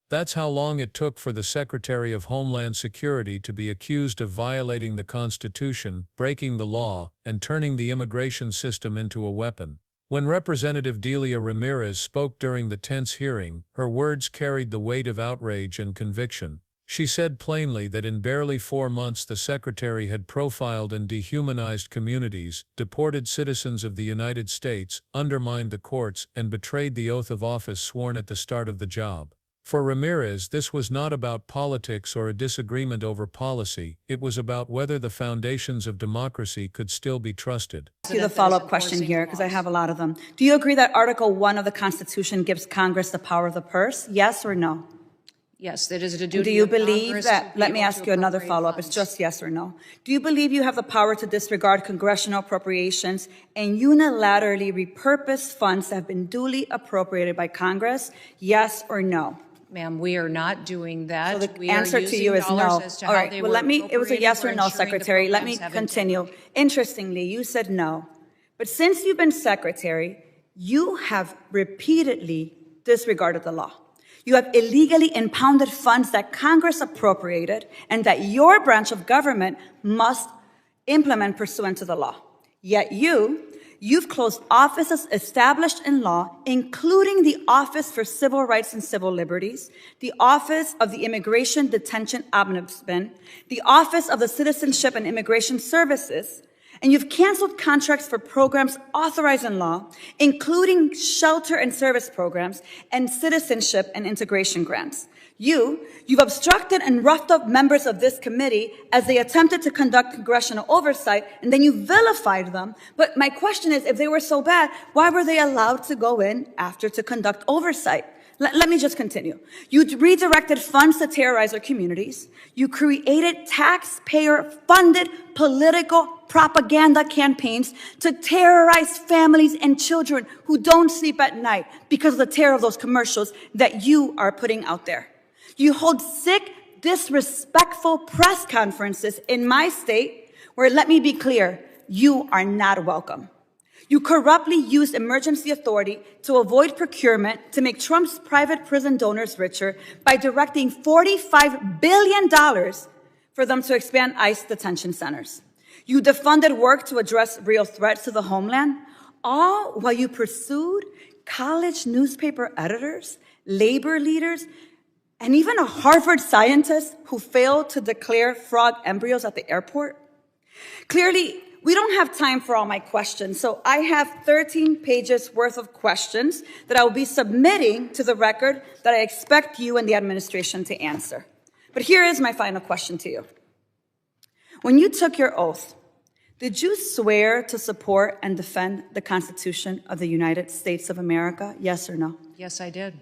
That's how long it took for the Secretary of Homeland Security to be accused of violating the Constitution, breaking the law, and turning the immigration system into a weapon. When Representative Delia Ramirez spoke during the tense hearing, her words carried the weight of outrage and conviction. She said plainly that in barely 4 months the Secretary had profiled and dehumanized communities, deported citizens of the United States, undermined the courts, and betrayed the oath of office sworn at the start of the job. For Ramirez, this was not about politics or a disagreement over policy, it was about whether the foundations of democracy could still be trusted. Ask you the follow-up question here, because I have a lot of them. Do you agree that Article 1 of the Constitution gives Congress the power of the purse? Yes or no? Yes, that is a duty. Do you of believe Congress that, to be let me able ask to you another appropriate follow-up, it's funds. just yes or no. Do you believe you have the power to disregard congressional appropriations and unilaterally repurpose funds that have been duly appropriated by Congress? Yes or no? Ma'am, we are not doing that. So the We are answer to using you is no. dollars as to All how right, they well, were it was a yes or appropriated. no, We're ensuring the Secretary. Let me programs have continue. integrity. Interestingly, you said no. But since you've been Secretary, you have repeatedly disregarded the law. You have illegally impounded funds that Congress appropriated and that your branch of government must implement pursuant to the law. Yet you've closed offices established in law, including the Office for Civil Rights and Civil Liberties, the Office of the Immigration Detention Ombudsman, the Office of the Citizenship and Immigration Services, and you've canceled contracts for programs authorized in law, including shelter and service programs and citizenship and integration grants. You've obstructed and roughed up members of this committee as they attempted to conduct congressional oversight, and then you vilified them. But my question is, if they were so bad, why were they allowed to go in after to conduct oversight? Let me just continue. You redirected funds to terrorize our communities. You created taxpayer-funded political propaganda campaigns to terrorize families and children who don't sleep at night because of the terror of those commercials that you are putting out there. You hold sick, disrespectful press conferences in my state where, let me be clear, you are not welcome. You corruptly used emergency authority to avoid procurement to make Trump's private prison donors richer by directing $45 billion for them to expand ICE detention centers. You defunded work to address real threats to the homeland, all while you pursued college newspaper editors, labor leaders, and even a Harvard scientist who failed to declare frog embryos at the airport. Clearly, we don't have time for all my questions, so I have 13 pages worth of questions that I will be submitting to the record that I expect you and the administration to answer. But here is my final question to you. When you took your oath, did you swear to support and defend the Constitution of the United States of America? Yes or no? Yes, I did.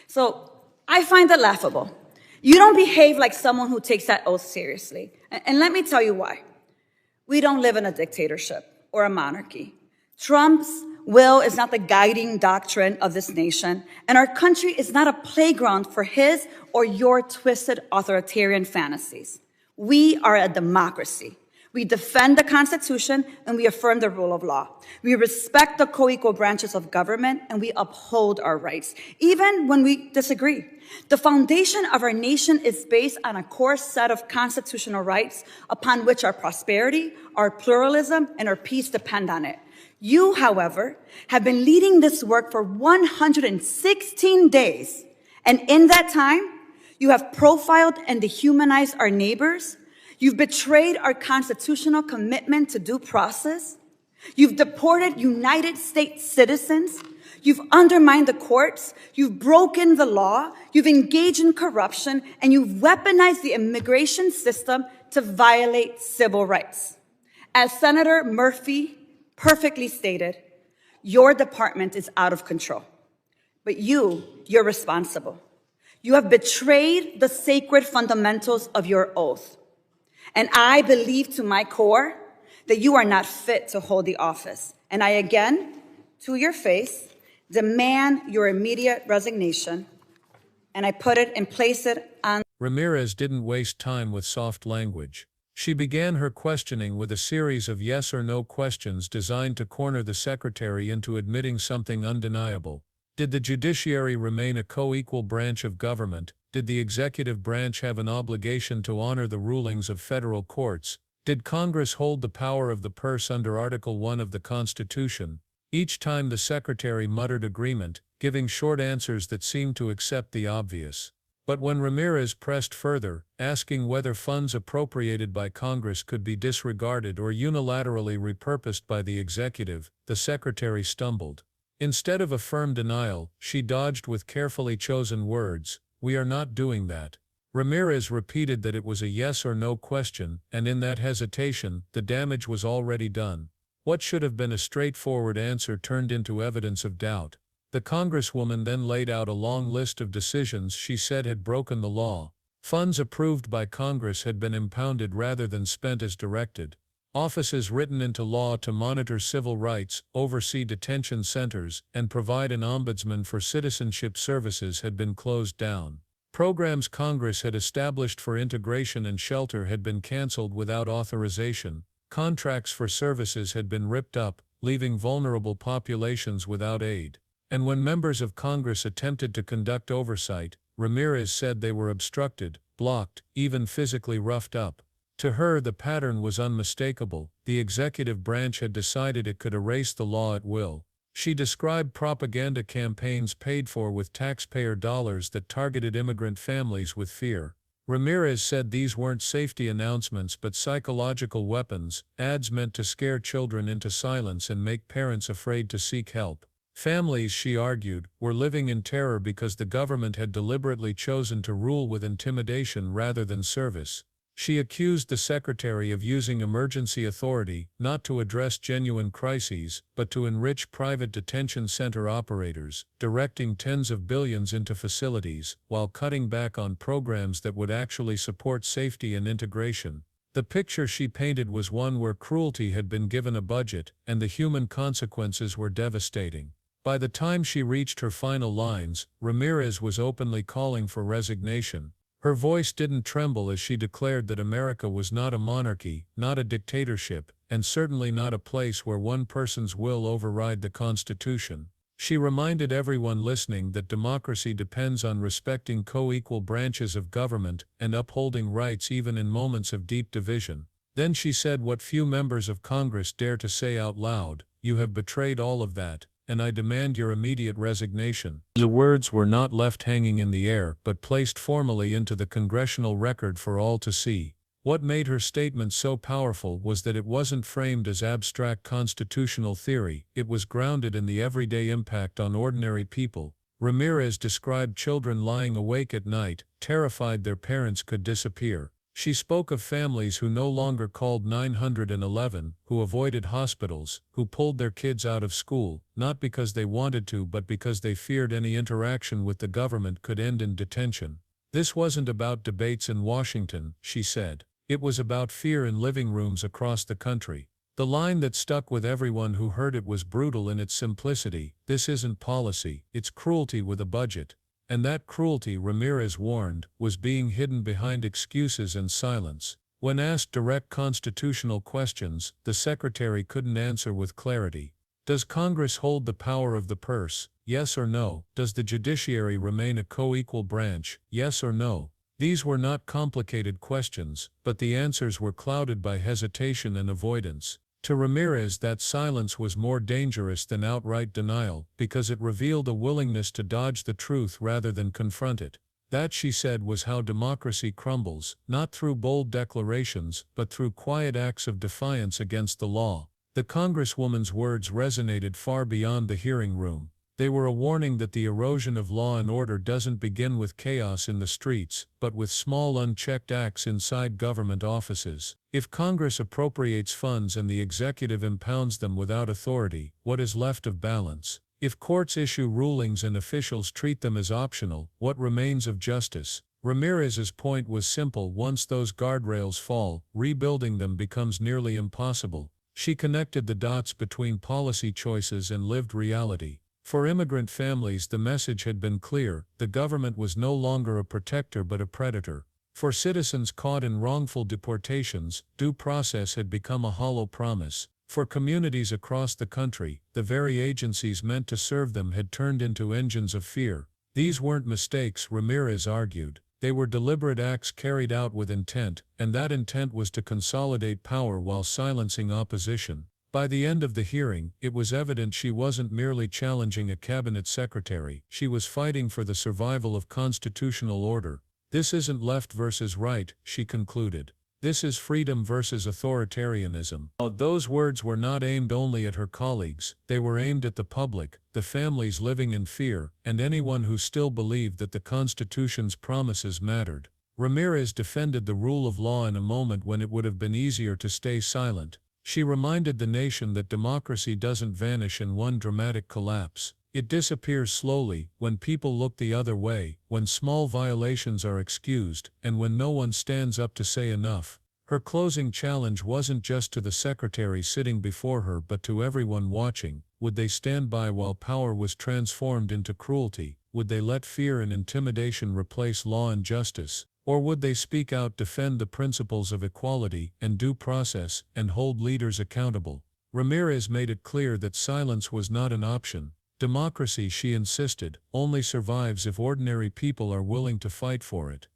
So I find it laughable. You don't behave like someone who takes that oath seriously. And let me tell you why. We don't live in a dictatorship or a monarchy. Trump's will is not the guiding doctrine of this nation, and our country is not a playground for his or your twisted authoritarian fantasies. We are a democracy. We defend the Constitution and we affirm the rule of law. We respect the co-equal branches of government and we uphold our rights, even when we disagree. The foundation of our nation is based on a core set of constitutional rights upon which our prosperity, our pluralism, and our peace depend on it. You, however, have been leading this work for 116 days. And in that time, you have profiled and dehumanized our neighbors. You've betrayed our constitutional commitment to due process. You've deported United States citizens. You've undermined the courts. You've broken the law. You've engaged in corruption. And you've weaponized the immigration system to violate civil rights. As Senator Murphy perfectly stated, your department is out of control. But you're responsible. You have betrayed the sacred fundamentals of your oath. And I believe to my core that you are not fit to hold the office. And I again, to your face, demand your immediate resignation. And I put it and place it on. Ramirez didn't waste time with soft language. She began her questioning with a series of yes or no questions designed to corner the secretary into admitting something undeniable. Did the judiciary remain a co-equal branch of government? Did the executive branch have an obligation to honor the rulings of federal courts? Did Congress hold the power of the purse under Article 1 of the Constitution? Each time the secretary muttered agreement, giving short answers that seemed to accept the obvious. But when Ramirez pressed further, asking whether funds appropriated by Congress could be disregarded or unilaterally repurposed by the executive, the secretary stumbled. Instead of a firm denial, she dodged with carefully chosen words, "We are not doing that." Ramirez repeated that it was a yes or no question, and in that hesitation, the damage was already done. What should have been a straightforward answer turned into evidence of doubt. The Congresswoman then laid out a long list of decisions she said had broken the law. Funds approved by Congress had been impounded rather than spent as directed. Offices written into law to monitor civil rights, oversee detention centers, and provide an ombudsman for citizenship services had been closed down. Programs Congress had established for integration and shelter had been canceled without authorization. Contracts for services had been ripped up, leaving vulnerable populations without aid. And when members of Congress attempted to conduct oversight, Ramirez said they were obstructed, blocked, even physically roughed up. To her, the pattern was unmistakable. The executive branch had decided it could erase the law at will. She described propaganda campaigns paid for with taxpayer dollars that targeted immigrant families with fear. Ramirez said these weren't safety announcements but psychological weapons, ads meant to scare children into silence and make parents afraid to seek help. Families, she argued, were living in terror because the government had deliberately chosen to rule with intimidation rather than service. She accused the secretary of using emergency authority not to address genuine crises, but to enrich private detention center operators, directing tens of billions into facilities, while cutting back on programs that would actually support safety and integration. The picture she painted was one where cruelty had been given a budget, and the human consequences were devastating. By the time she reached her final lines, Ramirez was openly calling for resignation. Her voice didn't tremble as she declared that America was not a monarchy, not a dictatorship, and certainly not a place where one person's will override the Constitution. She reminded everyone listening that democracy depends on respecting co-equal branches of government and upholding rights even in moments of deep division. Then she said what few members of Congress dare to say out loud, "You have betrayed all of that, and I demand your immediate resignation." The words were not left hanging in the air but placed formally into the congressional record for all to see. What made her statement so powerful was that it wasn't framed as abstract constitutional theory, it was grounded in the everyday impact on ordinary people. Ramirez described children lying awake at night, terrified their parents could disappear. She spoke of families who no longer called 911, who avoided hospitals, who pulled their kids out of school, not because they wanted to but because they feared any interaction with the government could end in detention. This wasn't about debates in Washington, she said. It was about fear in living rooms across the country. The line that stuck with everyone who heard it was brutal in its simplicity: "This isn't policy, it's cruelty with a budget." And that cruelty, Ramirez warned, was being hidden behind excuses and silence. When asked direct constitutional questions, the secretary couldn't answer with clarity. Does Congress hold the power of the purse? Yes or no? Does the judiciary remain a co-equal branch? Yes or no? These were not complicated questions, but the answers were clouded by hesitation and avoidance. To Ramirez, that silence was more dangerous than outright denial, because it revealed a willingness to dodge the truth rather than confront it. That, she said, was how democracy crumbles, not through bold declarations, but through quiet acts of defiance against the law. The Congresswoman's words resonated far beyond the hearing room. They were a warning that the erosion of law and order doesn't begin with chaos in the streets, but with small unchecked acts inside government offices. If Congress appropriates funds and the executive impounds them without authority, what is left of balance? If courts issue rulings and officials treat them as optional, what remains of justice? Ramirez's point was simple: once those guardrails fall, rebuilding them becomes nearly impossible. She connected the dots between policy choices and lived reality. For immigrant families, the message had been clear: the government was no longer a protector but a predator. For citizens caught in wrongful deportations, due process had become a hollow promise. For communities across the country, the very agencies meant to serve them had turned into engines of fear. These weren't mistakes, Ramirez argued. They were deliberate acts carried out with intent, and that intent was to consolidate power while silencing opposition. By the end of the hearing, it was evident she wasn't merely challenging a cabinet secretary, she was fighting for the survival of constitutional order. This isn't left versus right, she concluded. This is freedom versus authoritarianism. Those words were not aimed only at her colleagues, they were aimed at the public, the families living in fear, and anyone who still believed that the Constitution's promises mattered. Ramirez defended the rule of law in a moment when it would have been easier to stay silent. She reminded the nation that democracy doesn't vanish in one dramatic collapse. It disappears slowly, when people look the other way, when small violations are excused, and when no one stands up to say enough. Her closing challenge wasn't just to the secretary sitting before her but to everyone watching. Would they stand by while power was transformed into cruelty? Would they let fear and intimidation replace law and justice? Or would they speak out, defend the principles of equality and due process, and hold leaders accountable? Ramirez made it clear that silence was not an option. Democracy, she insisted, only survives if ordinary people are willing to fight for it.